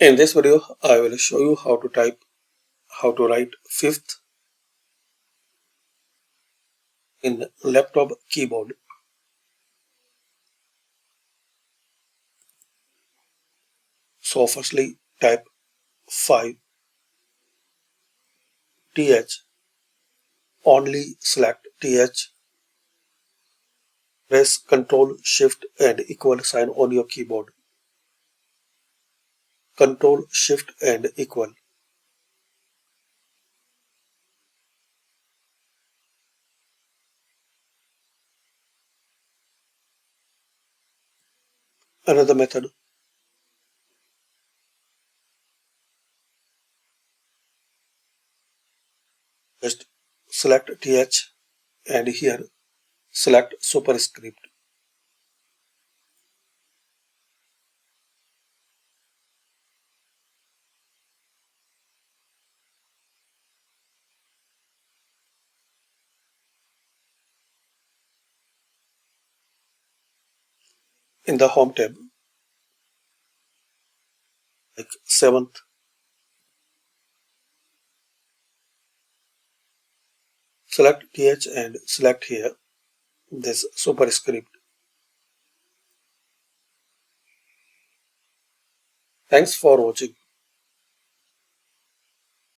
In this video, I will show you how to write fifth in laptop keyboard. So firstly, type 5 th, only select th, press Ctrl Shift and equal sign on your keyboard. Ctrl Shift and equal. Another method, just select th and here select superscript. In the home tab, like 7th, select th and select here this superscript. Thanks for watching.